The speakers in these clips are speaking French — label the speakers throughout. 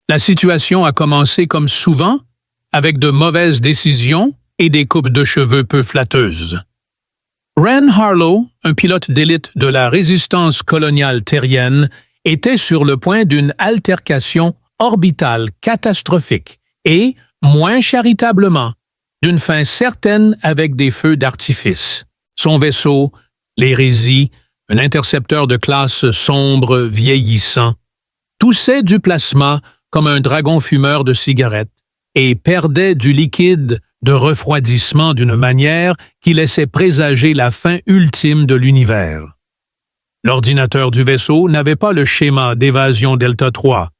Speaker 1: La situation a commencé comme souvent, avec de mauvaises décisions et des coupes de cheveux peu flatteuses. Ren Harlow, un pilote d'élite de la résistance coloniale terrienne, était sur le point d'une altercation orbitale catastrophique et, moins charitablement, d'une fin certaine avec des feux d'artifice. Son vaisseau, l'Hérésie, un intercepteur de classe sombre vieillissant, toussait du plasma comme un dragon fumeur de cigarettes et perdait du liquide de refroidissement d'une manière qui laissait présager la fin ultime de l'univers. L'ordinateur du vaisseau n'avait pas le schéma d'évasion Delta 3,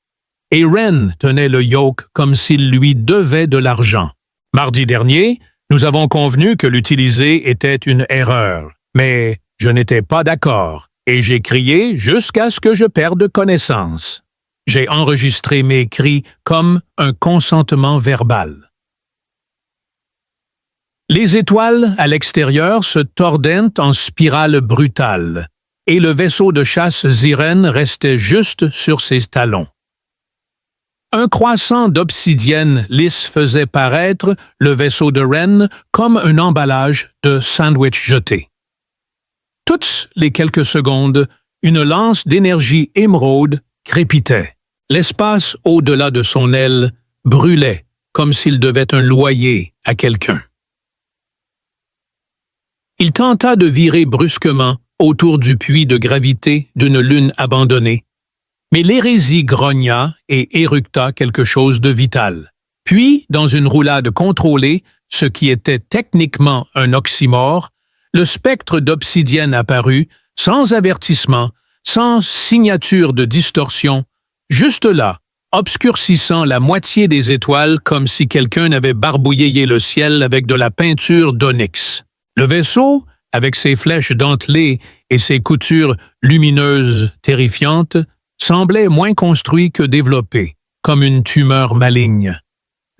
Speaker 1: et Ren tenait le yoke comme s'il lui devait de l'argent. Mardi dernier, nous avons convenu que l'utiliser était une erreur, mais je n'étais pas d'accord, et j'ai crié jusqu'à ce que je perde connaissance. J'ai enregistré mes cris comme un consentement verbal. Les étoiles à l'extérieur se tordaient en spirale brutale, et le vaisseau de chasse Ziren restait juste sur ses talons. Un croissant d'obsidienne lisse faisait paraître le vaisseau de Ren comme un emballage de sandwich jeté. Toutes les quelques secondes, une lance d'énergie émeraude crépitait. L'espace au-delà de son aile brûlait comme s'il devait un loyer à quelqu'un. Il tenta de virer brusquement autour du puits de gravité d'une lune abandonnée, mais l'hérésie grogna et éructa quelque chose de vital. Puis, dans une roulade contrôlée, ce qui était techniquement un oxymore, le spectre d'obsidienne apparut, sans avertissement, sans signature de distorsion, juste là, obscurcissant la moitié des étoiles comme si quelqu'un avait barbouillé le ciel avec de la peinture d'onyx. Le vaisseau, avec ses flèches dentelées et ses coutures lumineuses terrifiantes, semblait moins construit que développé, comme une tumeur maligne.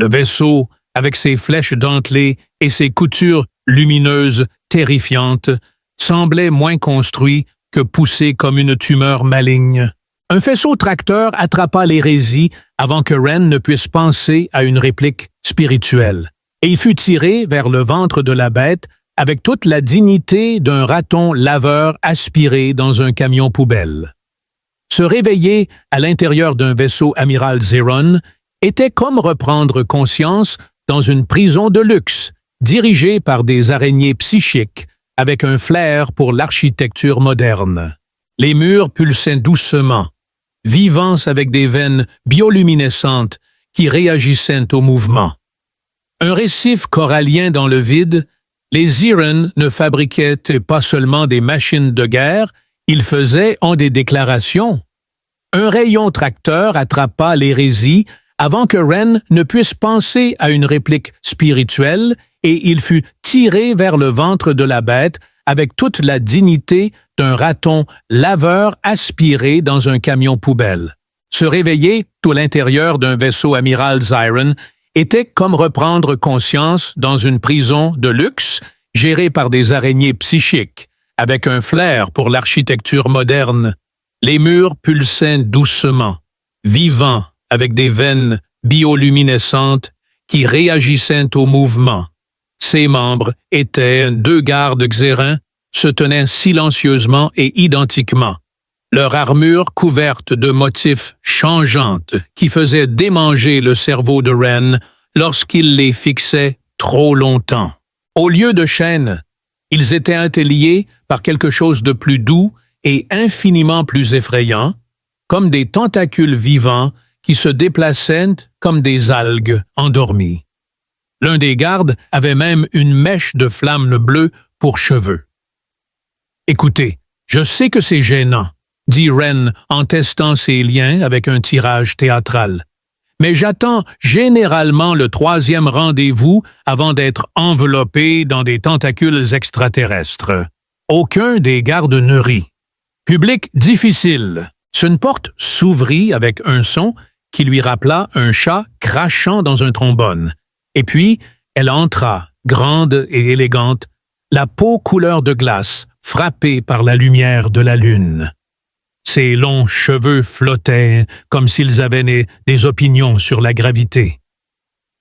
Speaker 1: Le vaisseau, avec ses flèches dentelées et ses coutures lumineuses terrifiantes, semblait moins construit que poussé comme une tumeur maligne. Un faisceau tracteur attrapa l'hérésie avant que Ren ne puisse penser à une réplique spirituelle, et il fut tiré vers le ventre de la bête avec toute la dignité d'un raton laveur aspiré dans un camion poubelle. Se réveiller à l'intérieur d'un vaisseau amiral Zeron était comme reprendre conscience dans une prison de luxe, dirigée par des araignées psychiques avec un flair pour l'architecture moderne. Les murs pulsaient doucement, vivants avec des veines bioluminescentes qui réagissaient au mouvement. Un récif corallien dans le vide, les Zeron ne fabriquaient pas seulement des machines de guerre, ils faisaient des déclarations. Un rayon tracteur attrapa l'hérésie avant que Ren ne puisse penser à une réplique spirituelle et il fut tiré vers le ventre de la bête avec toute la dignité d'un raton laveur aspiré dans un camion poubelle. Se réveiller à l'intérieur d'un vaisseau amiral Ziren était comme reprendre conscience dans une prison de luxe gérée par des araignées psychiques, avec un flair pour l'architecture moderne. Les murs pulsaient doucement, vivants avec des veines bioluminescentes qui réagissaient au mouvement. Ses membres étaient deux gardes xérins, se tenaient silencieusement et identiquement, leur armure couverte de motifs changeantes qui faisaient démanger le cerveau de Ren lorsqu'il les fixait trop longtemps. Au lieu de chaînes, ils étaient interliés par quelque chose de plus doux et infiniment plus effrayant, comme des tentacules vivants qui se déplaçaient comme des algues endormies. L'un des gardes avait même une mèche de flamme bleue pour cheveux. « Écoutez, je sais que c'est gênant, » dit Ren en testant ses liens avec un tirage théâtral. « Mais j'attends généralement le 3e rendez-vous avant d'être enveloppé dans des tentacules extraterrestres. » Aucun des gardes ne rit. Public difficile. Une porte s'ouvrit avec un son qui lui rappela un chat crachant dans un trombone. Et puis, elle entra, grande et élégante, la peau couleur de glace, frappée par la lumière de la lune. Ses longs cheveux flottaient comme s'ils avaient des opinions sur la gravité.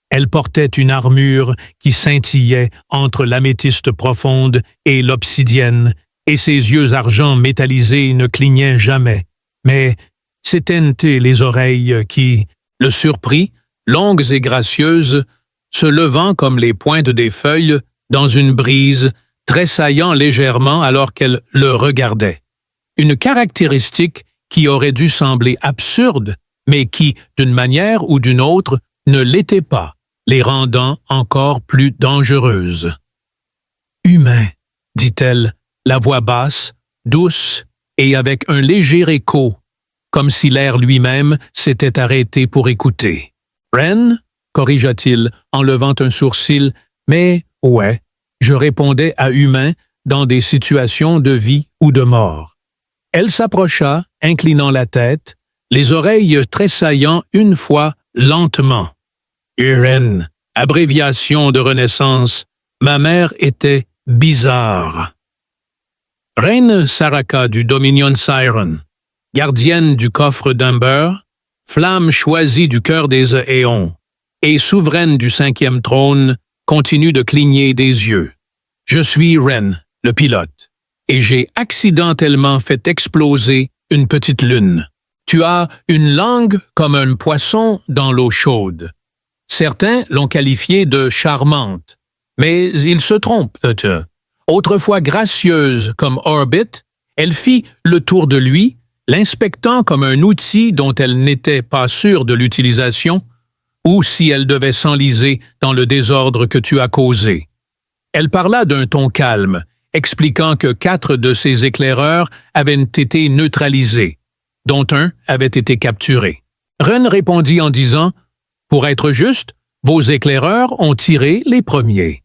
Speaker 1: Elle portait une armure qui scintillait entre l'améthyste profonde et l'obsidienne, et ses yeux argent métallisés ne clignaient jamais. Mais c'étaient les oreilles qui le surprit, longues et gracieuses, se levant comme les pointes des feuilles dans une brise, tressaillant légèrement alors qu'elle le regardait. Une caractéristique qui aurait dû sembler absurde, mais qui, d'une manière ou d'une autre, ne l'était pas, les rendant encore plus dangereuses. « Humain », dit-elle, la voix basse, douce et avec un léger écho, comme si l'air lui-même s'était arrêté pour écouter. « Ren » corrigea-t-il en levant un sourcil, mais « ouais », je répondais à humain dans des situations de vie ou de mort. Elle s'approcha, inclinant la tête, les oreilles tressaillant une fois lentement. « Uren, abréviation de renaissance, ma mère était bizarre. » Reine Saraka du Dominion Siren, gardienne du coffre d'Umber, flamme choisie du cœur des éons, et souveraine du 5e trône, continue de cligner des yeux. Je suis Ren, le pilote, et j'ai accidentellement fait exploser une petite lune. Tu as une langue comme un poisson dans l'eau chaude. Certains l'ont qualifiée de charmante, mais ils se trompent. Autrefois gracieuse comme Orbit, elle fit le tour de lui, l'inspectant comme un outil dont elle n'était pas sûre de l'utilisation, ou si elle devait s'enliser dans le désordre que tu as causé. Elle parla d'un ton calme, expliquant que 4 de ses éclaireurs avaient été neutralisés, dont un avait été capturé. Ren répondit en disant « Pour être juste, vos éclaireurs ont tiré les premiers.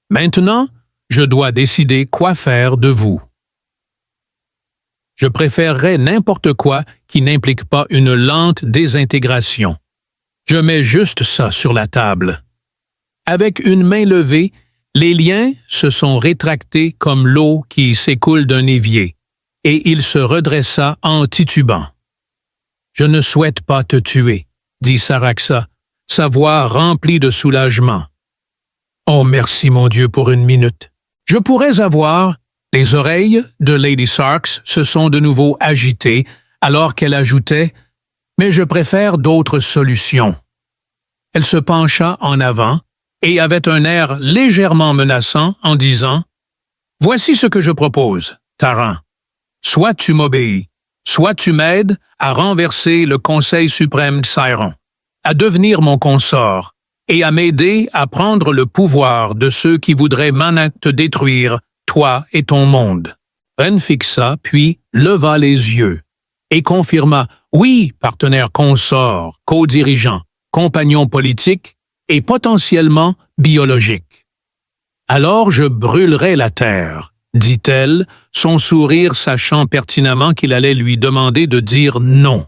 Speaker 1: Maintenant, je dois décider quoi faire de vous. Je préférerais n'importe quoi qui n'implique pas une lente désintégration. Je mets juste ça sur la table. » Avec une main levée, les liens se sont rétractés comme l'eau qui s'écoule d'un évier, et il se redressa en titubant. « Je ne souhaite pas te tuer, » dit Saraxa, sa voix remplie de soulagement. « Oh, merci mon Dieu pour une minute. Je pourrais avoir... » Les oreilles de Lady Sarks se sont de nouveau agitées, alors qu'elle ajoutait « Mais je préfère d'autres solutions. » Elle se pencha en avant et avait un air légèrement menaçant en disant « Voici ce que je propose, Taran. Soit tu m'obéis, soit tu m'aides à renverser le Conseil suprême de Siren, à devenir mon consort et à m'aider à prendre le pouvoir de ceux qui voudraient maintenant te détruire, toi et ton monde. » Ren fixa, puis leva les yeux et confirma « Oui, partenaire consort, co-dirigeant, compagnon politique et potentiellement biologique. » « Alors je brûlerai la terre, » dit-elle, son sourire sachant pertinemment qu'il allait lui demander de dire non.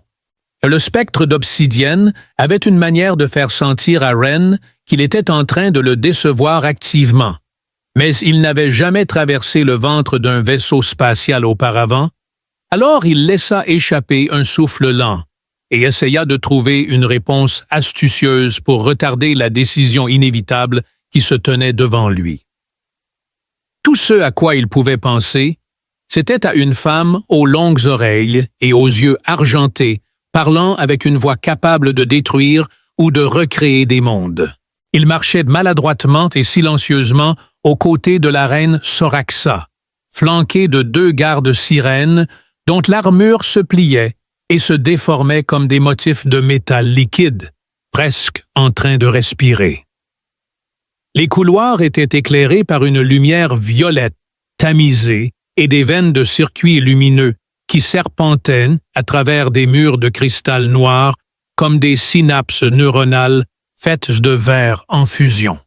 Speaker 1: Le spectre d'obsidienne avait une manière de faire sentir à Ren qu'il était en train de le décevoir activement, mais il n'avait jamais traversé le ventre d'un vaisseau spatial auparavant, alors il laissa échapper un souffle lent et essaya de trouver une réponse astucieuse pour retarder la décision inévitable qui se tenait devant lui. Tout ce à quoi il pouvait penser, c'était à une femme aux longues oreilles et aux yeux argentés, parlant avec une voix capable de détruire ou de recréer des mondes. Il marchait maladroitement et silencieusement aux côtés de la reine Soraxa, flanqué de 2 gardes sirènes dont l'armure se pliait et se déformait comme des motifs de métal liquide, presque en train de respirer. Les couloirs étaient éclairés par une lumière violette, tamisée, et des veines de circuits lumineux qui serpentaient à travers des murs de cristal noir comme des synapses neuronales faites de verre en fusion.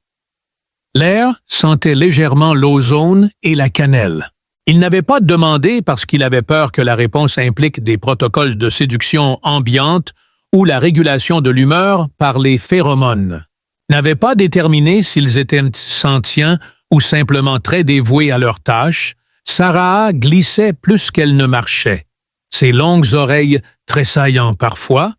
Speaker 1: L'air sentait légèrement l'ozone et la cannelle. Il n'avait pas demandé parce qu'il avait peur que la réponse implique des protocoles de séduction ambiante ou la régulation de l'humeur par les phéromones. N'avait pas déterminé s'ils étaient sentients ou simplement très dévoués à leur tâche. Sarah glissait plus qu'elle ne marchait, ses longues oreilles tressaillant parfois,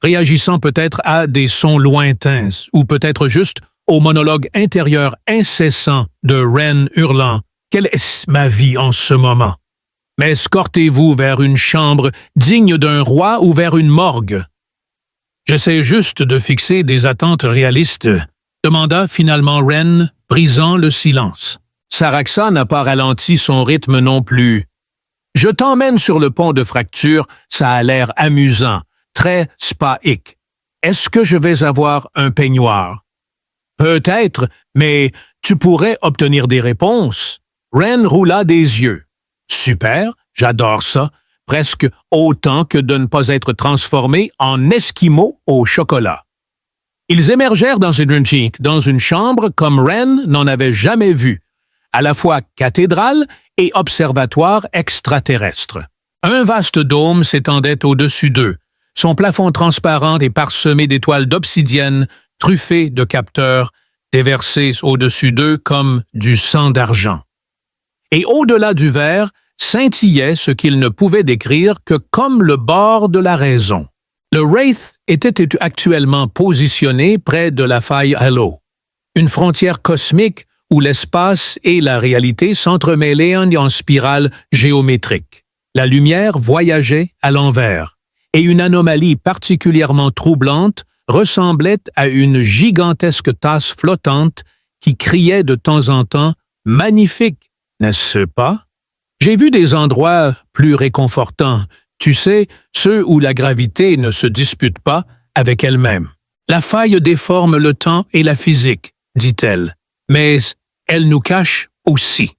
Speaker 1: réagissant peut-être à des sons lointains, ou peut-être juste au monologue intérieur incessant de Wren hurlant « Quelle est ma vie en ce moment? M'escortez-vous vers une chambre digne d'un roi ou vers une morgue? » J'essaie juste de fixer des attentes réalistes, demanda finalement Wren, brisant le silence. Saraxa n'a pas ralenti son rythme non plus. Je t'emmène sur le pont de fracture, ça a l'air amusant, très spa-ique. Est-ce que je vais avoir un peignoir? Peut-être, mais tu pourrais obtenir des réponses. Wren roula des yeux. Super, j'adore ça, presque autant que de ne pas être transformé en esquimau au chocolat. Ils émergèrent dans une chambre comme Wren n'en avait jamais vu, à la fois cathédrale et observatoire extraterrestre. Un vaste dôme s'étendait au-dessus d'eux, son plafond transparent et parsemé d'étoiles d'obsidienne truffées de capteurs déversés au-dessus d'eux comme du sang d'argent. Et au-delà du verre scintillait ce qu'ils ne pouvaient décrire que comme le bord de la raison. Le Wraith était actuellement positionné près de la faille Halo, une frontière cosmique où l'espace et la réalité s'entremêlaient en spirale géométrique. La lumière voyageait à l'envers, et une anomalie particulièrement troublante ressemblait à une gigantesque tasse flottante qui criait de temps en temps « Magnifique, n'est-ce pas? » J'ai vu des endroits plus réconfortants, tu sais, ceux où la gravité ne se dispute pas avec elle-même. La faille déforme le temps et la physique, dit-elle, mais elle nous cache aussi.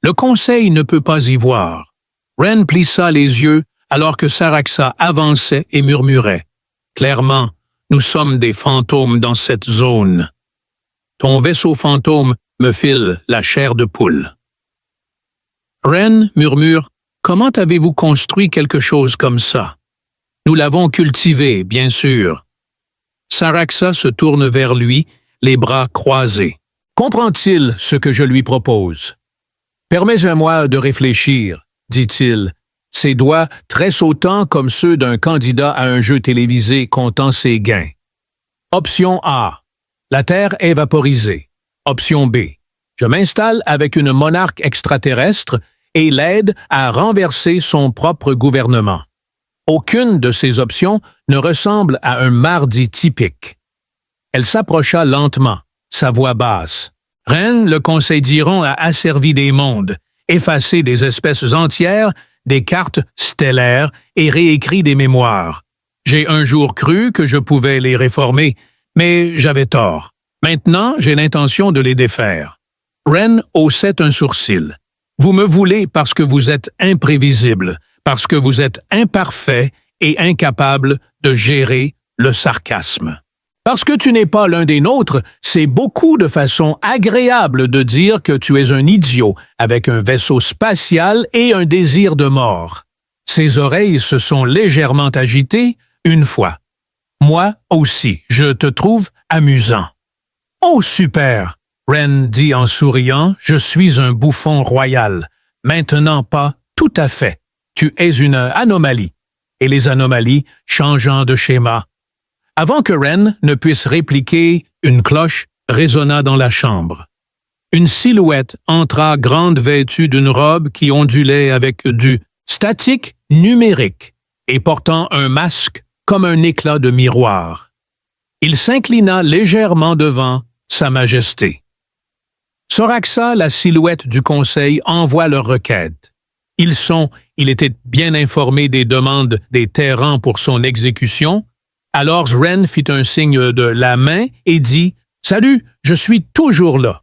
Speaker 1: Le Conseil ne peut pas y voir. Wren plissa les yeux alors que Saraxa avançait et murmurait. Clairement, nous sommes des fantômes dans cette zone. Ton vaisseau fantôme me file la chair de poule. Wren murmure. Comment avez-vous construit quelque chose comme ça? Nous l'avons cultivé, bien sûr. Saraxa se tourne vers lui, les bras croisés. Comprend-il ce que je lui propose? Permets-moi de réfléchir, dit-il, ses doigts tressautants comme ceux d'un candidat à un jeu télévisé comptant ses gains. Option A. La Terre est vaporisée. Option B. Je m'installe avec une monarque extraterrestre et l'aide à renverser son propre gouvernement. Aucune de ces options ne ressemble à un mardi typique. Elle s'approcha lentement, sa voix basse. Wren, le Conseil d'Iron a asservi des mondes, effacé des espèces entières, des cartes stellaires et réécrit des mémoires. J'ai un jour cru que je pouvais les réformer, mais j'avais tort. Maintenant, j'ai l'intention de les défaire. Wren haussait un sourcil. Vous me voulez parce que vous êtes imprévisible, parce que vous êtes imparfait et incapable de gérer le sarcasme. Parce que tu n'es pas l'un des nôtres, c'est beaucoup de façon agréable de dire que tu es un idiot avec un vaisseau spatial et un désir de mort. Ses oreilles se sont légèrement agitées une fois. Moi aussi, je te trouve amusant. Oh, super! Wren dit en souriant, je suis un bouffon royal. Maintenant pas tout à fait. Tu es une anomalie. Et les anomalies changeant de schéma. Avant que Wren ne puisse répliquer, une cloche résonna dans la chambre. Une silhouette entra grande vêtue d'une robe qui ondulait avec du statique numérique et portant un masque comme un éclat de miroir. Il s'inclina légèrement devant Sa Majesté. Soraxa, la silhouette du Conseil, envoie leur requête. Il était bien informé des demandes des Terrans pour son exécution. Alors Wren fit un signe de la main et dit « Salut, je suis toujours là ».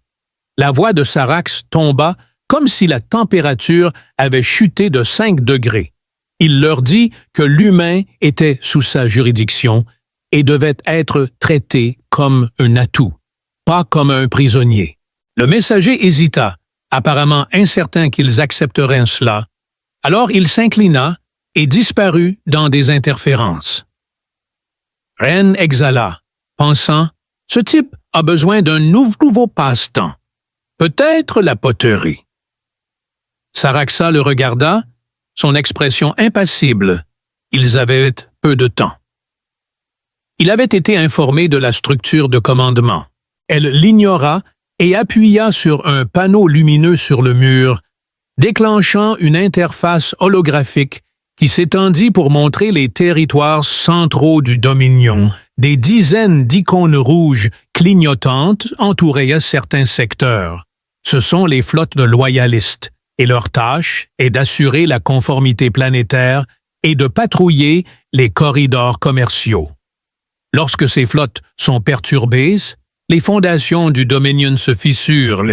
Speaker 1: La voix de Sarax tomba comme si la température avait chuté de 5 degrés. Il leur dit que l'humain était sous sa juridiction et devait être traité comme un atout, pas comme un prisonnier. Le messager hésita, apparemment incertain qu'ils accepteraient cela. Alors il s'inclina et disparut dans des interférences. Wren exhala, pensant « Ce type a besoin d'un nouveau passe-temps. Peut-être la poterie. » Saraxa le regarda son expression impassible. Ils avaient peu de temps. Il avait été informé de la structure de commandement. Elle l'ignora et appuya sur un panneau lumineux sur le mur, déclenchant une interface holographique qui s'étendit pour montrer les territoires centraux du Dominion. Des dizaines d'icônes rouges clignotantes entouraient certains secteurs. Ce sont les flottes de loyalistes, et leur tâche est d'assurer la conformité planétaire et de patrouiller les corridors commerciaux. Lorsque ces flottes sont perturbées, les fondations du Dominion se fissurent.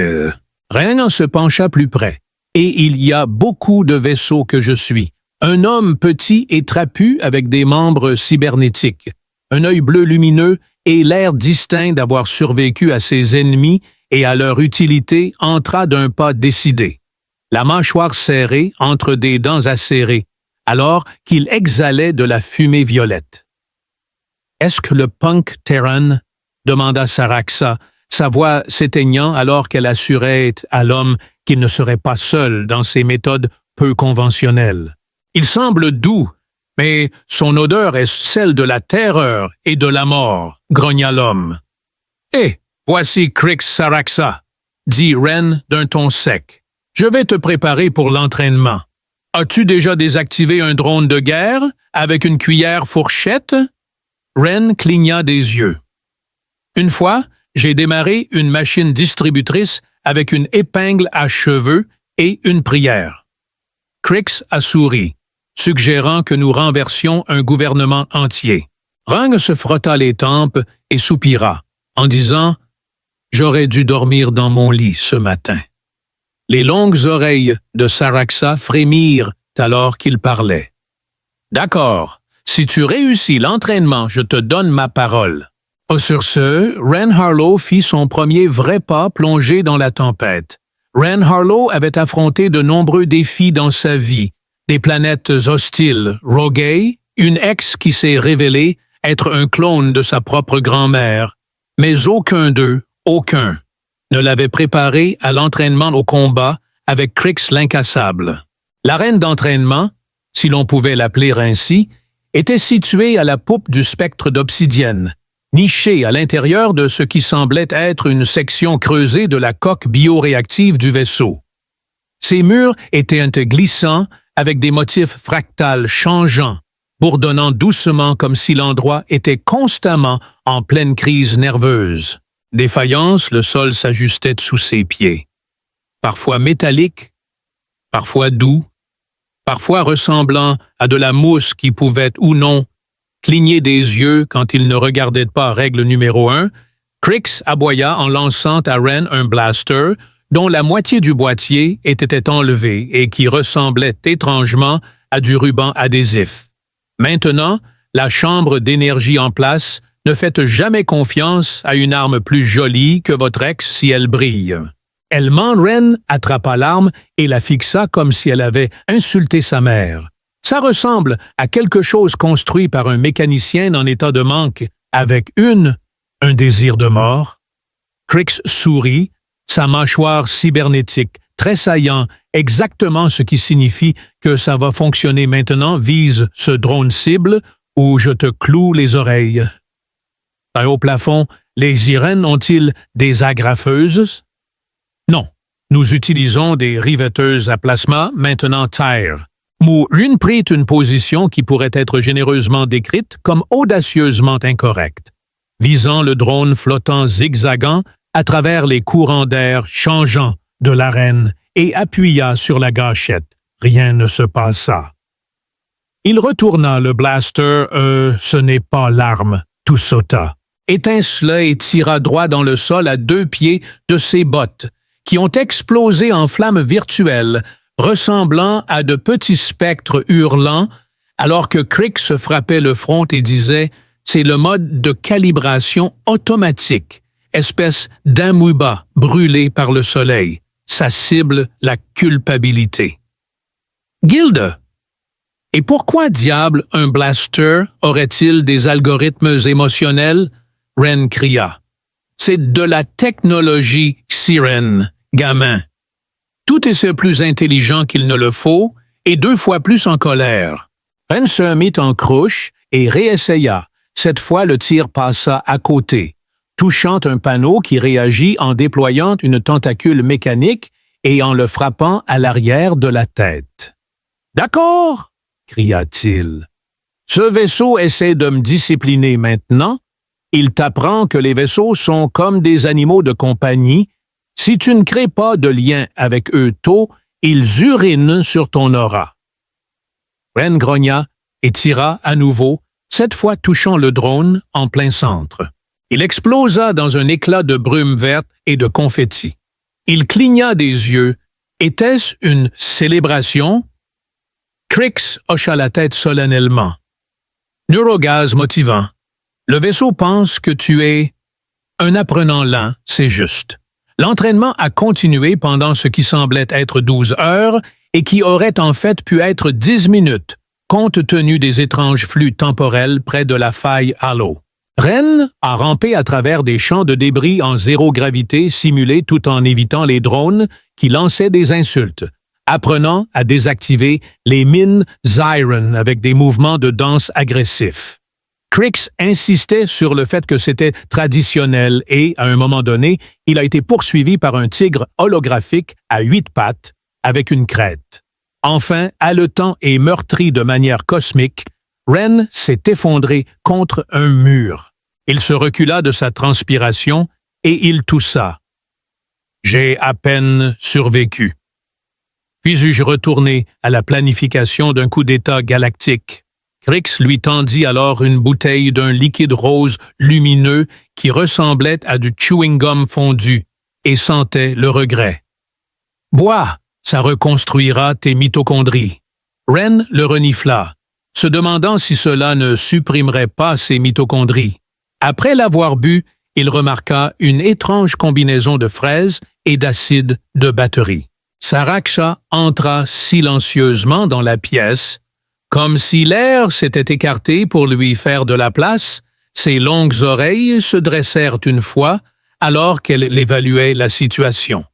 Speaker 1: Ren se pencha plus près, et il y a beaucoup de vaisseaux que je suis. Un homme petit et trapu avec des membres cybernétiques, un œil bleu lumineux et l'air distinct d'avoir survécu à ses ennemis et à leur utilité entra d'un pas décidé, la mâchoire serrée entre des dents acérées, alors qu'il exhalait de la fumée violette. « Est-ce que le punk Terran ?» demanda Saraxa, sa voix s'éteignant alors qu'elle assurait à l'homme qu'il ne serait pas seul dans ses méthodes peu conventionnelles. « Il semble doux, mais son odeur est celle de la terreur et de la mort, » grogna l'homme. « Eh, voici Crix Saraxa, » dit Ren d'un ton sec. « Je vais te préparer pour l'entraînement. As-tu déjà désactivé un drone de guerre avec une cuillère fourchette? » Ren cligna des yeux. « Une fois, j'ai démarré une machine distributrice avec une épingle à cheveux et une prière. » Crix a souri, suggérant que nous renversions un gouvernement entier. Rang se frotta les tempes et soupira, en disant « J'aurais dû dormir dans mon lit ce matin. » Les longues oreilles de Saraxa frémirent alors qu'il parlait. « D'accord, si tu réussis l'entraînement, je te donne ma parole. » Sur ce, Ren Harlow fit son premier vrai pas plongé dans la tempête. Ren Harlow avait affronté de nombreux défis dans sa vie, des planètes hostiles, Rogay, une ex qui s'est révélée être un clone de sa propre grand-mère, mais aucun d'eux, aucun, ne l'avait préparé à l'entraînement au combat avec Crix l'incassable. L'arène d'entraînement, si l'on pouvait l'appeler ainsi, était située à la poupe du spectre d'obsidienne, nichée à l'intérieur de ce qui semblait être une section creusée de la coque bioréactive du vaisseau. Ces murs étaient glissants avec des motifs fractales changeants, bourdonnant doucement comme si l'endroit était constamment en pleine crise nerveuse. Défaillance, le sol s'ajustait sous ses pieds. Parfois métallique, parfois doux, parfois ressemblant à de la mousse qui pouvait ou non cligner des yeux quand il ne regardait pas règle numéro 1, Crix aboya en lançant à Ren un blaster dont la moitié du boîtier était enlevée et qui ressemblait étrangement à du ruban adhésif. Maintenant, la chambre d'énergie en place ne faites jamais confiance à une arme plus jolie que votre ex si elle brille. Ren attrapa l'arme et la fixa comme si elle avait insulté sa mère. Ça ressemble à quelque chose construit par un mécanicien en état de manque, avec un désir de mort. Crix sourit, sa mâchoire cybernétique, tressaillant exactement ce qui signifie que ça va fonctionner maintenant, vise ce drone cible où je te cloue les oreilles. Au plafond, les Irènes ont-ils des agrafeuses? Non, nous utilisons des riveteuses à plasma, maintenant terre. Rin prit une position qui pourrait être généreusement décrite comme audacieusement incorrecte, visant le drone flottant zigzagant à travers les courants d'air changeants de l'arène et appuya sur la gâchette. Rien ne se passa. Il retourna le blaster, ce n'est pas l'arme, tout sauta, étincela et tira droit dans le sol à 2 pieds de ses bottes, qui ont explosé en flammes virtuelles, ressemblant à de petits spectres hurlants, alors que Crix se frappait le front et disait « C'est le mode de calibration automatique, espèce d'amoeba brûlée par le soleil. Ça cible la culpabilité. » Gilda. Et pourquoi diable un blaster aurait-il des algorithmes émotionnels? Ren cria. C'est de la technologie Xiren, gamin. Tout est plus intelligent qu'il ne le faut, et 2 fois plus en colère. Ren se mit en crouche et réessaya. Cette fois, le tir passa à côté, touchant un panneau qui réagit en déployant une tentacule mécanique et en le frappant à l'arrière de la tête. « D'accord !» cria-t-il. « Ce vaisseau essaie de me discipliner maintenant. Il t'apprend que les vaisseaux sont comme des animaux de compagnie. Si tu ne crées pas de lien avec eux tôt, ils urinent sur ton aura. » Ren grogna et tira à nouveau, cette fois touchant le drone en plein centre. Il explosa dans un éclat de brume verte et de confettis. Il cligna des yeux. Était-ce une célébration? Krix hocha la tête solennellement. Neurogaz motivant. Le vaisseau pense que tu es un apprenant lent, c'est juste. L'entraînement a continué pendant ce qui semblait être 12 heures et qui aurait en fait pu être 10 minutes, compte tenu des étranges flux temporels près de la faille Halo. Ren a rampé à travers des champs de débris en zéro gravité simulés tout en évitant les drones qui lançaient des insultes, apprenant à désactiver les mines Zyron avec des mouvements de danse agressifs. Krix insistait sur le fait que c'était traditionnel et, à un moment donné, il a été poursuivi par un tigre holographique à 8 pattes avec une crête. Enfin, haletant et meurtri de manière cosmique, Ren s'est effondré contre un mur. Il se recula de sa transpiration et il toussa. « J'ai à peine survécu. » Puis-je retourner à la planification d'un coup d'État galactique? Krix lui tendit alors une bouteille d'un liquide rose lumineux qui ressemblait à du chewing-gum fondu et sentait le regret. « Bois, ça reconstruira tes mitochondries. » Ren le renifla, se demandant si cela ne supprimerait pas ses mitochondries. Après l'avoir bu, il remarqua une étrange combinaison de fraises et d'acide de batterie. Saraksha entra silencieusement dans la pièce. Comme si l'air s'était écarté pour lui faire de la place, ses longues oreilles se dressèrent une fois alors qu'elle évaluait la situation.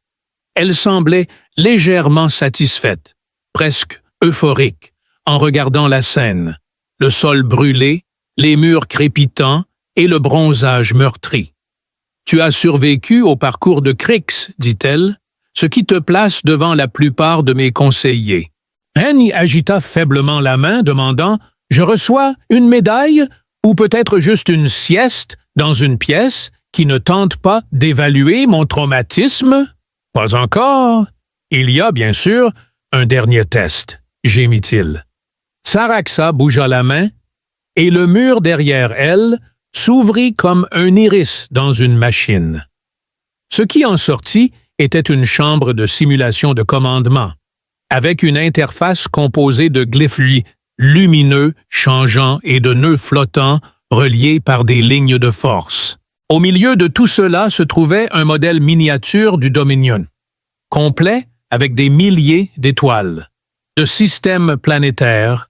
Speaker 1: Elle semblait légèrement satisfaite, presque euphorique, en regardant la scène, le sol brûlé, les murs crépitants et le bronzage meurtri. « Tu as survécu au parcours de Krix, dit-elle, ce qui te place devant la plupart de mes conseillers. » Ren y agita faiblement la main, demandant « Je reçois une médaille ou peut-être juste une sieste dans une pièce qui ne tente pas d'évaluer mon traumatisme? » « Pas encore. Il y a, bien sûr, un dernier test, » gémit-il. Saraksha bougea la main et le mur derrière elle s'ouvrit comme un iris dans une machine. Ce qui en sortit était une chambre de simulation de commandement, avec une interface composée de glyphes lumineux, changeants et de nœuds flottants reliés par des lignes de force. Au milieu de tout cela se trouvait un modèle miniature du Dominion, complet avec des milliers d'étoiles, de systèmes planétaires,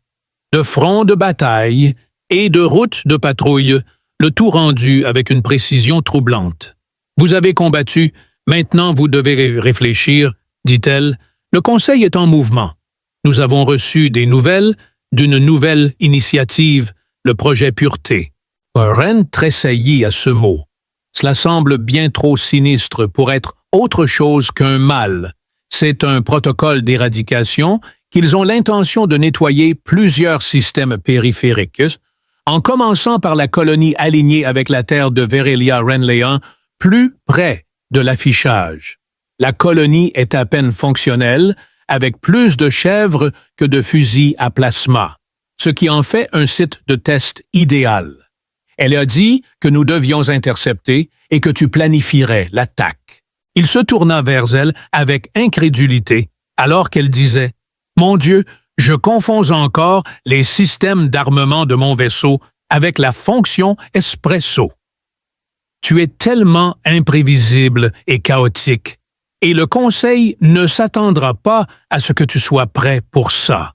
Speaker 1: de fronts de bataille et de routes de patrouille, le tout rendu avec une précision troublante. « Vous avez combattu, maintenant vous devez réfléchir, » dit-elle. « Le Conseil est en mouvement. Nous avons reçu des nouvelles d'une nouvelle initiative, le projet Pureté. » Ren tressaillit à ce mot. Cela semble bien trop sinistre pour être autre chose qu'un mal. C'est un protocole d'éradication qu'ils ont l'intention de nettoyer plusieurs systèmes périphériques, en commençant par la colonie alignée avec la Terre de Verelia Renlean, plus près de l'affichage. La colonie est à peine fonctionnelle, avec plus de chèvres que de fusils à plasma, ce qui en fait un site de test idéal. Elle a dit que nous devions intercepter et que tu planifierais l'attaque. Il se tourna vers elle avec incrédulité, alors qu'elle disait « Mon Dieu, je confonds encore les systèmes d'armement de mon vaisseau avec la fonction espresso. Tu es tellement imprévisible et chaotique, et le Conseil ne s'attendra pas à ce que tu sois prêt pour ça. »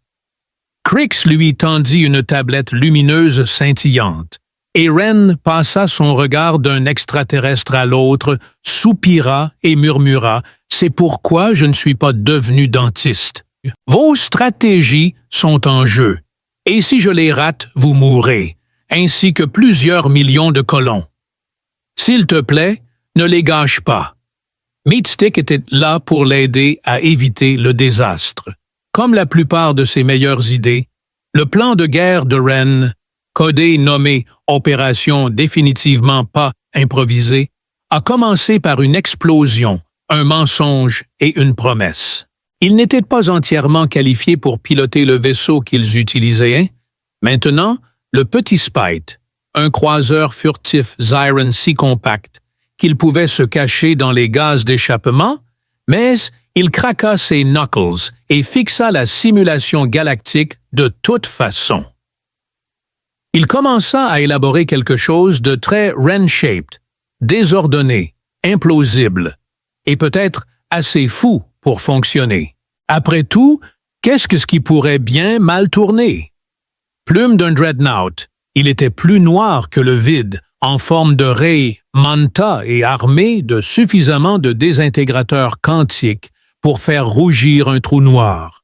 Speaker 1: Krix lui tendit une tablette lumineuse scintillante, et Ren passa son regard d'un extraterrestre à l'autre, soupira et murmura « C'est pourquoi je ne suis pas devenu dentiste. Vos stratégies sont en jeu, et si je les rate, vous mourrez, ainsi que plusieurs millions de colons. S'il te plaît, ne les gâche pas. Meatstick était là pour l'aider à éviter le désastre. Comme la plupart de ses meilleures idées, le plan de guerre de Wren, codé nommé Opération définitivement pas improvisée, a commencé par une explosion, un mensonge et une promesse. Ils n'étaient pas entièrement qualifiés pour piloter le vaisseau qu'ils utilisaient. Maintenant, le petit Spite, un croiseur furtif Zyron si compact qu'il pouvait se cacher dans les gaz d'échappement, mais il craqua ses knuckles et fixa la simulation galactique de toute façon. Il commença à élaborer quelque chose de très Wren-shaped, désordonné, implausible, et peut-être assez fou pour fonctionner. Après tout, qu'est-ce qui pourrait bien mal tourner? Plume d'un dreadnought, il était plus noir que le vide, en forme de raie manta et armé de suffisamment de désintégrateurs quantiques pour faire rougir un trou noir.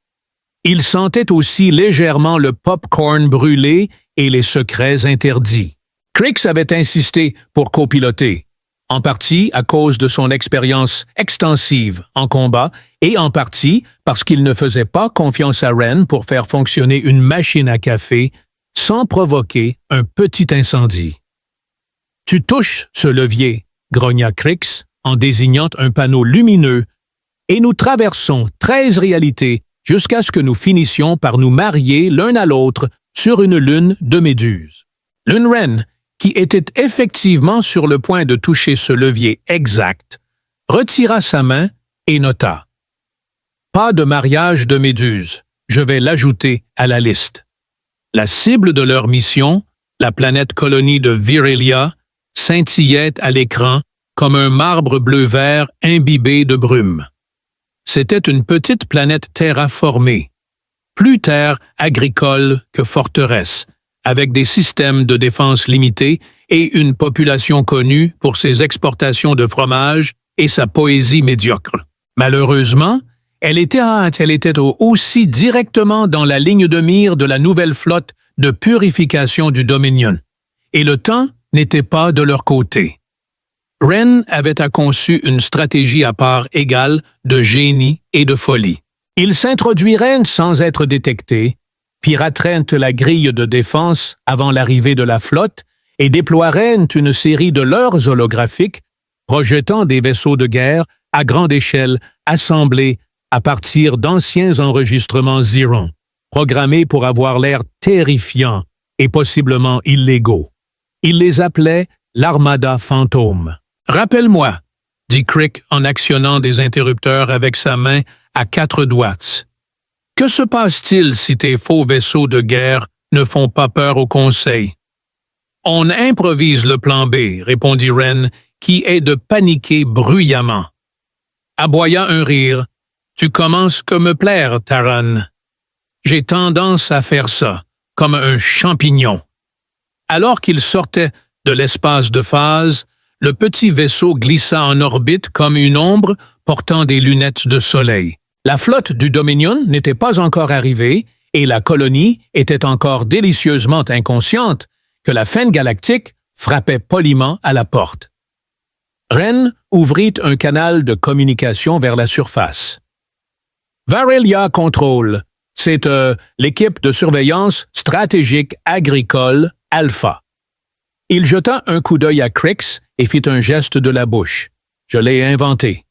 Speaker 1: Il sentait aussi légèrement le popcorn brûlé et les secrets interdits. Crix avait insisté pour copiloter, en partie à cause de son expérience extensive en combat et en partie parce qu'il ne faisait pas confiance à Wren pour faire fonctionner une machine à café sans provoquer un petit incendie. « Tu touches ce levier », grogna Crix en désignant un panneau lumineux, et nous traversons 13 réalités jusqu'à ce que nous finissions par nous marier l'un à l'autre sur une lune de méduse. Wren, qui était effectivement sur le point de toucher ce levier exact, retira sa main et nota. « Pas de mariage de méduse, je vais l'ajouter à la liste. » La cible de leur mission, la planète colonie de Virelia, scintillait à l'écran comme un marbre bleu-vert imbibé de brume. C'était une petite planète terraformée, plus terre agricole que forteresse, avec des systèmes de défense limités et une population connue pour ses exportations de fromage et sa poésie médiocre. Malheureusement, elle était aussi directement dans la ligne de mire de la nouvelle flotte de purification du Dominion, et le temps n'était pas de leur côté. Wren avait conçu une stratégie à part égale de génie et de folie. Ils s'introduiraient sans être détectés, pirateraient la grille de défense avant l'arrivée de la flotte et déploieraient une série de leurres holographiques projetant des vaisseaux de guerre à grande échelle assemblés à partir d'anciens enregistrements Xeron, programmés pour avoir l'air terrifiants et possiblement illégaux. Il les appelait l'Armada Fantôme. « Rappelle-moi, » dit Crick en actionnant des interrupteurs avec sa main à 4 doigts. « Que se passe-t-il si tes faux vaisseaux de guerre ne font pas peur au Conseil? »« On improvise le plan B, » répondit Wren, qui est de paniquer bruyamment. Aboya un rire. « Tu commences à me plaire, Taran. J'ai tendance à faire ça, comme un champignon. » Alors qu'il sortait de l'espace de phase, le petit vaisseau glissa en orbite comme une ombre portant des lunettes de soleil. La flotte du Dominion n'était pas encore arrivée et la colonie était encore délicieusement inconsciente que la fin galactique frappait poliment à la porte. Wren ouvrit un canal de communication vers la surface. « Virelia Control, c'est l'équipe de surveillance stratégique agricole Alpha. » Il jeta un coup d'œil à Crix et fit un geste de la bouche. « Je l'ai inventé.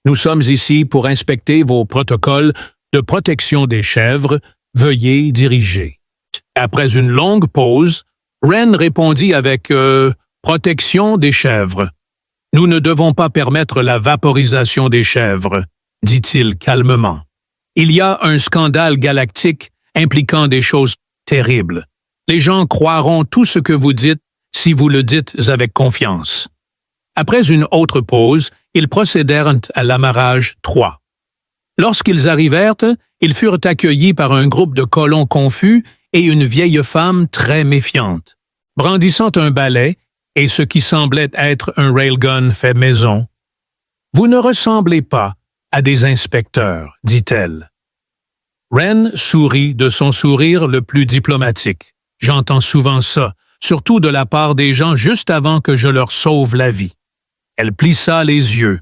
Speaker 1: Nous sommes ici pour inspecter vos protocoles de protection des chèvres. Veuillez diriger. » Après une longue pause, Wren répondit avec « Protection des chèvres. Nous ne devons pas permettre la vaporisation des chèvres, » dit-il calmement. « Il y a un scandale galactique impliquant des choses terribles. Les gens croiront tout ce que vous dites si vous le dites avec confiance. » Après une autre pause, ils procédèrent à l'amarrage 3. Lorsqu'ils arrivèrent, ils furent accueillis par un groupe de colons confus et une vieille femme très méfiante. Brandissant un balai et ce qui semblait être un railgun fait maison, « Vous ne ressemblez pas à des inspecteurs, dit-elle. Ren sourit de son sourire le plus diplomatique. J'entends souvent ça, surtout de la part des gens juste avant que je leur sauve la vie. Elle plissa les yeux.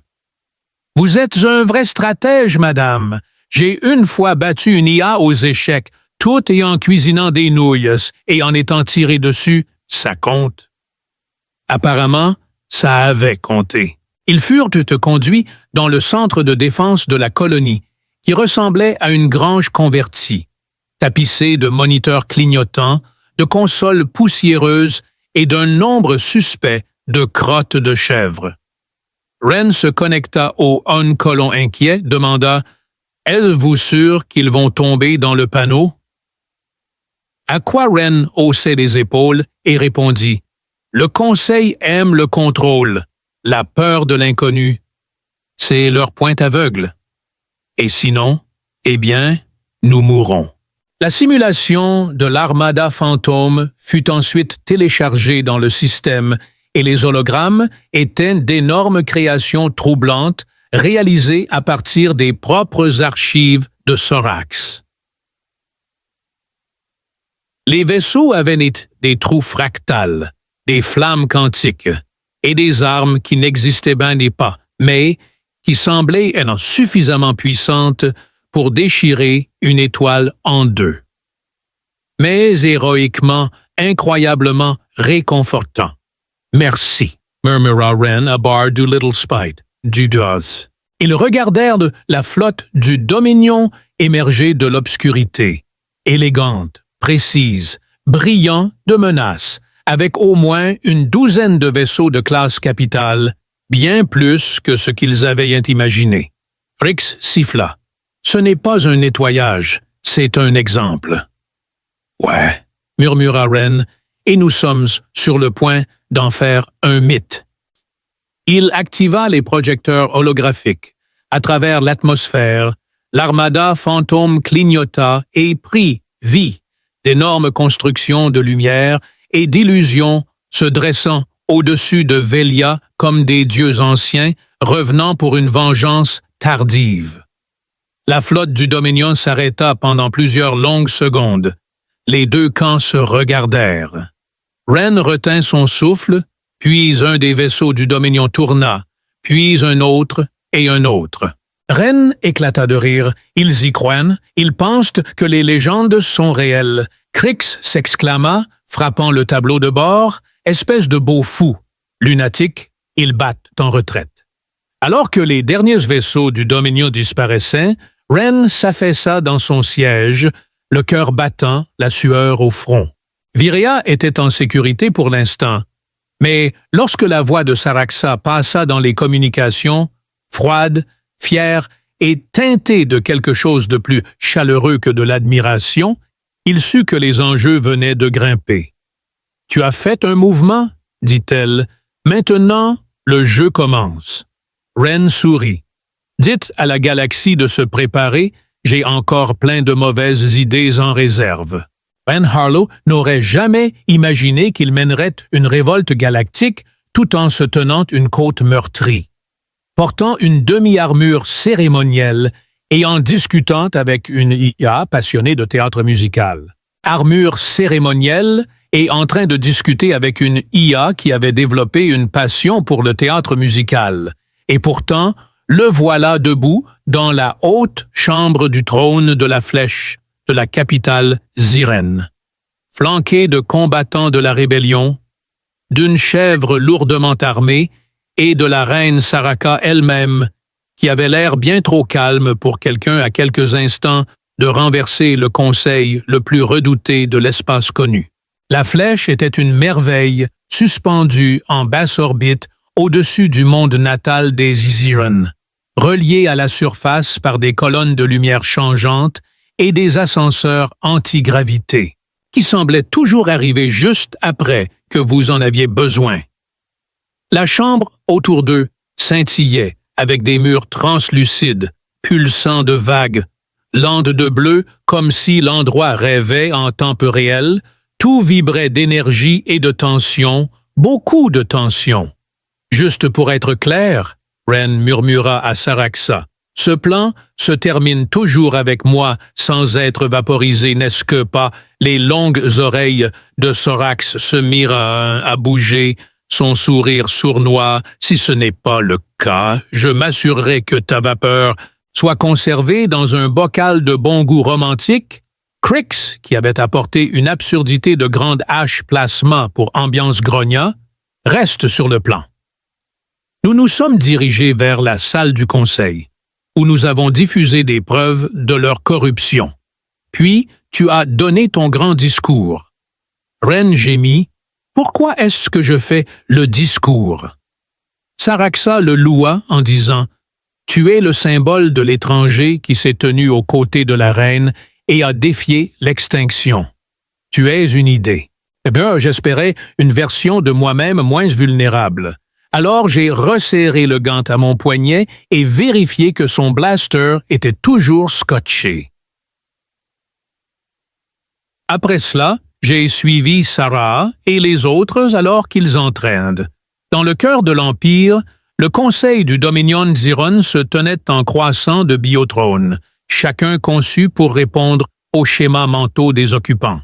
Speaker 1: « Vous êtes un vrai stratège, madame. J'ai une fois battu une IA aux échecs, tout et en cuisinant des nouilles, et en étant tiré dessus, ça compte. » Apparemment, ça avait compté. Ils furent conduits dans le centre de défense de la colonie, qui ressemblait à une grange convertie, tapissée de moniteurs clignotants, de consoles poussiéreuses et d'un nombre suspect de crottes de chèvres. Ren se connecta au un colon inquiet, demanda « Êtes-vous sûr qu'ils vont tomber dans le panneau? » À quoi Ren haussait les épaules et répondit « Le Conseil aime le contrôle, la peur de l'inconnu. C'est leur point aveugle. Et sinon, eh bien, nous mourrons. » La simulation de l'Armada Fantôme fut ensuite téléchargée dans le système et les hologrammes étaient d'énormes créations troublantes réalisées à partir des propres archives de Sorax. Les vaisseaux avaient des trous fractales, des flammes quantiques et des armes qui n'existaient bien pas, mais qui semblaient être suffisamment puissantes pour déchirer une étoile en deux. Mais héroïquement, incroyablement réconfortant. « Merci », murmura Ren à bord du Little Spite, du Dawes. Ils regardèrent la flotte du Dominion émerger de l'obscurité, élégante, précise, brillant de menaces, avec au moins une douzaine de vaisseaux de classe capitale, bien plus que ce qu'ils avaient imaginé. Rix siffla. Ce n'est pas un nettoyage, c'est un exemple. Ouais, murmura Ren, et nous sommes sur le point d'en faire un mythe. Il activa les projecteurs holographiques. À travers l'atmosphère, l'armada fantôme clignota et prit vie d'énormes constructions de lumière et d'illusions se dressant au-dessus de Velia comme des dieux anciens revenant pour une vengeance tardive. La flotte du Dominion s'arrêta pendant plusieurs longues secondes. Les deux camps se regardèrent. Ren retint son souffle, puis un des vaisseaux du Dominion tourna, puis un autre et un autre. Ren éclata de rire. Ils y croient, ils pensent que les légendes sont réelles. Crix s'exclama, frappant le tableau de bord, espèce de beau fou. Lunatique, ils battent en retraite. Alors que les derniers vaisseaux du Dominion disparaissaient, Ren s'affaissa dans son siège, le cœur battant, la sueur au front. Virea était en sécurité pour l'instant, mais lorsque la voix de Saraxa passa dans les communications, froide, fière et teintée de quelque chose de plus chaleureux que de l'admiration, il sut que les enjeux venaient de grimper. « Tu as fait un mouvement ?» dit-elle. « Maintenant, le jeu commence. » Ren sourit. « Dites à la galaxie de se préparer, j'ai encore plein de mauvaises idées en réserve. » Ben Harlow n'aurait jamais imaginé qu'il mènerait une révolte galactique tout en se tenant une côte meurtrie, portant une demi-armure cérémonielle et en discutant avec une IA passionnée de théâtre musical. Armure cérémonielle et en train de discuter avec une IA qui avait développé une passion pour le théâtre musical. Et pourtant, le voilà debout dans la haute chambre du trône de la Flèche de la capitale Zirène, flanqué de combattants de la rébellion, d'une chèvre lourdement armée et de la reine Saraka elle-même, qui avait l'air bien trop calme pour quelqu'un à quelques instants de renverser le conseil le plus redouté de l'espace connu. La Flèche était une merveille suspendue en basse orbite au-dessus du monde natal des Iziren, reliée à la surface par des colonnes de lumière changeantes et des ascenseurs anti-gravité, qui semblaient toujours arriver juste après que vous en aviez besoin. La chambre autour d'eux scintillait avec des murs translucides, pulsants de vagues, landes de bleu comme si l'endroit rêvait en temps peu réel, tout vibrait d'énergie et de tension, beaucoup de tension. Juste pour être clair, Ren murmura à Saraxa, Ce plan se termine toujours avec moi sans être vaporisé, n'est-ce que pas? Les longues oreilles de Sorax se mirent à bouger, son sourire sournois. Si ce n'est pas le cas, je m'assurerai que ta vapeur soit conservée dans un bocal de bon goût romantique. Crix, qui avait apporté une absurdité de grande hache plasma pour ambiance grogna, reste sur le plan. Nous nous sommes dirigés vers la salle du conseil, où nous avons diffusé des preuves de leur corruption. Puis, tu as donné ton grand discours. Ren gémit. Pourquoi est-ce que je fais le discours? Saraxa le loua en disant « Tu es le symbole de l'étranger qui s'est tenu aux côtés de la reine et a défié l'extinction. Tu es une idée. » Eh bien, j'espérais une version de moi-même moins vulnérable. Alors j'ai resserré le gant à mon poignet et vérifié que son blaster était toujours scotché. Après cela, j'ai suivi Sarah et les autres alors qu'ils entraînent. Dans le cœur de l'Empire, le conseil du Dominion Ziron se tenait en croissant de biotrônes, chacun conçu pour répondre aux schémas mentaux des occupants.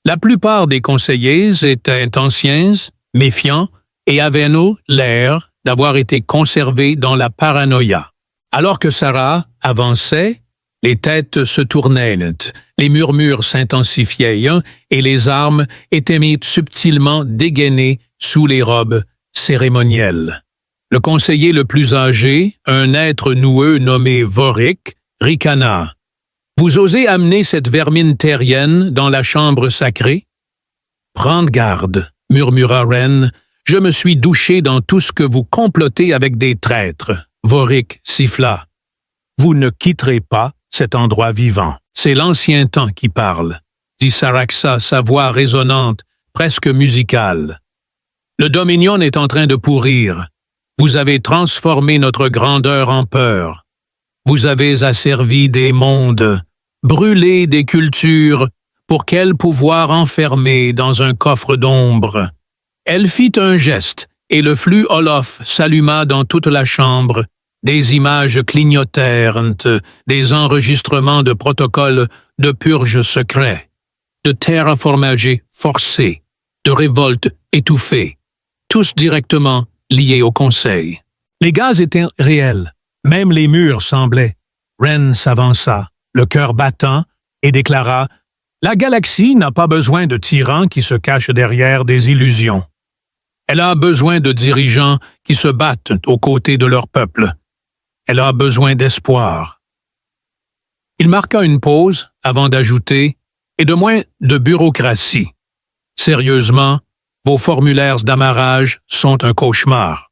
Speaker 1: La plupart des conseillers étaient anciens, méfiants, et avaient l'air d'avoir été conservés dans la paranoïa. Alors que Sarah avançait, les têtes se tournaient, les murmures s'intensifiaient et les armes étaient mises subtilement dégainées sous les robes cérémonielles. Le conseiller le plus âgé, un être noueux nommé Vorik, ricana. « Vous osez amener cette vermine terrienne dans la chambre sacrée? »« Prendre garde, » murmura Ren. « Je me suis douché dans tout ce que vous complotez avec des traîtres. » Vorik siffla. « Vous ne quitterez pas cet endroit vivant. C'est l'ancien temps qui parle, » dit Saraxa, sa voix résonnante, presque musicale. « Le Dominion est en train de pourrir. Vous avez transformé notre grandeur en peur. Vous avez asservi des mondes, brûlé des cultures, pour quel pouvoir enfermé dans un coffre d'ombre? » Elle fit un geste, et le flux Olof s'alluma dans toute la chambre. Des images clignotèrent, des enregistrements de protocoles de purge secrets, de terraformage forcés, de révoltes étouffées, tous directement liés au Conseil. Les gaz étaient réels, même les murs semblaient. Ren s'avança, le cœur battant, et déclara « La galaxie n'a pas besoin de tyrans qui se cachent derrière des illusions. Elle a besoin de dirigeants qui se battent aux côtés de leur peuple. Elle a besoin d'espoir. » Il marqua une pause avant d'ajouter « et de moins de bureaucratie. Sérieusement, vos formulaires d'amarrage sont un cauchemar. »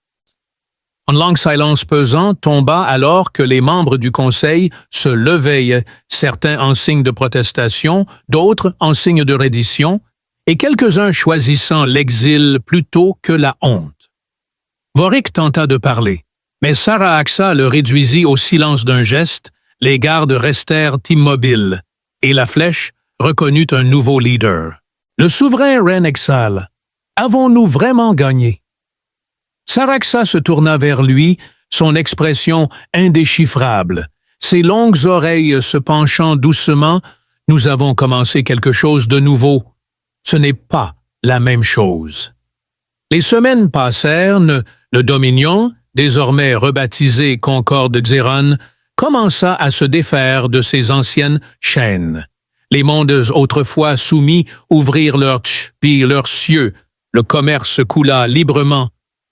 Speaker 1: Une longue silence pesant tomba alors que les membres du Conseil se levaient, certains en signe de protestation, d'autres en signe de reddition, et quelques-uns choisissant l'exil plutôt que la honte. Vorik tenta de parler, mais Saraxa le réduisit au silence d'un geste, les gardes restèrent immobiles, et la flèche reconnut un nouveau leader. Le souverain Ren exhale. Avons-nous vraiment gagné? Saraxa se tourna vers lui, son expression indéchiffrable. Ses longues oreilles se penchant doucement, nous avons commencé quelque chose de nouveau. Ce n'est pas la même chose. Les semaines passèrent, le Dominion, désormais rebaptisé Concorde Xeron, commença à se défaire de ses anciennes chaînes. Les mondes autrefois soumis ouvrirent leurs cieux, le commerce coula librement,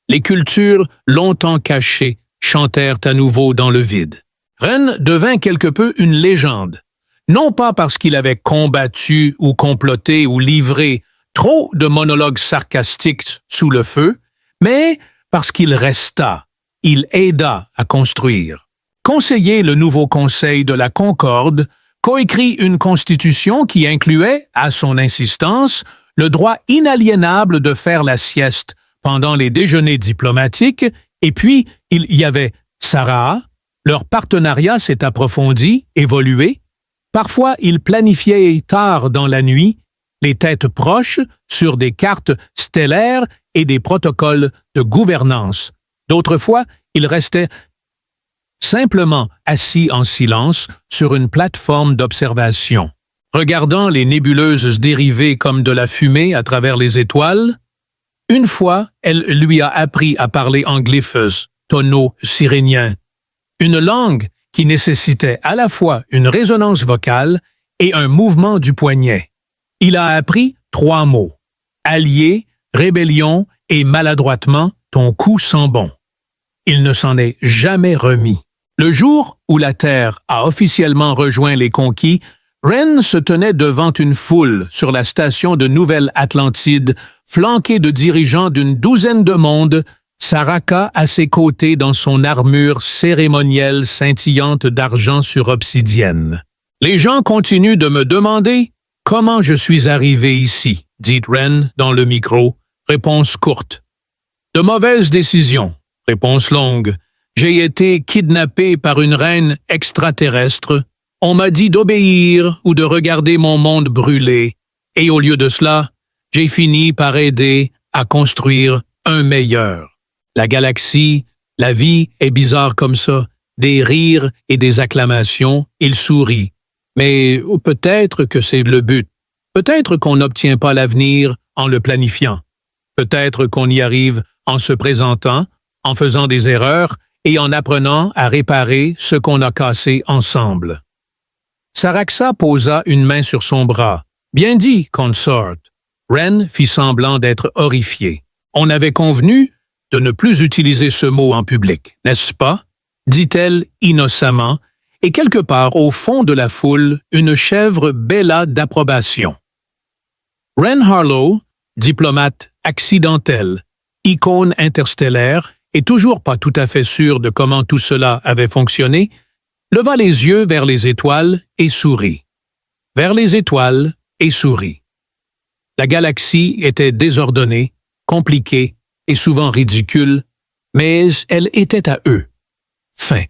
Speaker 1: les cultures longtemps cachées chantèrent à nouveau dans le vide. Ren devint quelque peu une légende, non pas parce qu'il avait combattu ou comploté ou livré trop de monologues sarcastiques sous le feu, mais parce qu'il resta, il aida à construire. Conseiller le nouveau Conseil de la Concorde, coécrit une constitution qui incluait, à son insistance, le droit inaliénable de faire la sieste pendant les déjeuners diplomatiques, et puis il y avait Sarah. Leur partenariat s'est approfondi, évolué. Parfois, ils planifiaient tard dans la nuit, les têtes proches, sur des cartes stellaires et des protocoles de gouvernance. D'autres fois, ils restaient simplement assis en silence sur une plateforme d'observation, regardant les nébuleuses dériver comme de la fumée à travers les étoiles. Une fois, elle lui a appris à parler en glyphos, tonneau sirénien, une langue qui nécessitait à la fois une résonance vocale et un mouvement du poignet. Il a appris 3 mots: allié, rébellion et maladroitement ton coup sent bon. Il ne s'en est jamais remis. Le jour où la Terre a officiellement rejoint les conquis, Wren se tenait devant une foule sur la station de Nouvelle-Atlantide, flanqué de dirigeants d'une douzaine de mondes, Saraka à ses côtés dans son armure cérémonielle scintillante d'argent sur obsidienne. « Les gens continuent de me demander comment je suis arrivé ici, » dit Wren dans le micro. Réponse courte. « De mauvaises décisions. » Réponse longue. « J'ai été kidnappé par une reine extraterrestre. On m'a dit d'obéir ou de regarder mon monde brûler. Et au lieu de cela, j'ai fini par aider à construire un meilleur. La galaxie, la vie est bizarre comme ça. Des rires et des acclamations, il sourit. Mais peut-être que c'est le but. Peut-être qu'on n'obtient pas l'avenir en le planifiant. Peut-être qu'on y arrive en se présentant, en faisant des erreurs et en apprenant à réparer ce qu'on a cassé ensemble. Saraxa posa une main sur son bras. « Bien dit, consort. » Wren fit semblant d'être horrifié. « On avait convenu de ne plus utiliser ce mot en public, n'est-ce pas? » dit-elle innocemment, et quelque part au fond de la foule, une chèvre bêla d'approbation. Wren Harlow, diplomate accidentel, icône interstellaire, et toujours pas tout à fait sûr de comment tout cela avait fonctionné, leva les yeux vers les étoiles et sourit. Vers les étoiles et sourit. La galaxie était désordonnée, compliquée et souvent ridicule, mais elle était à eux. Fin.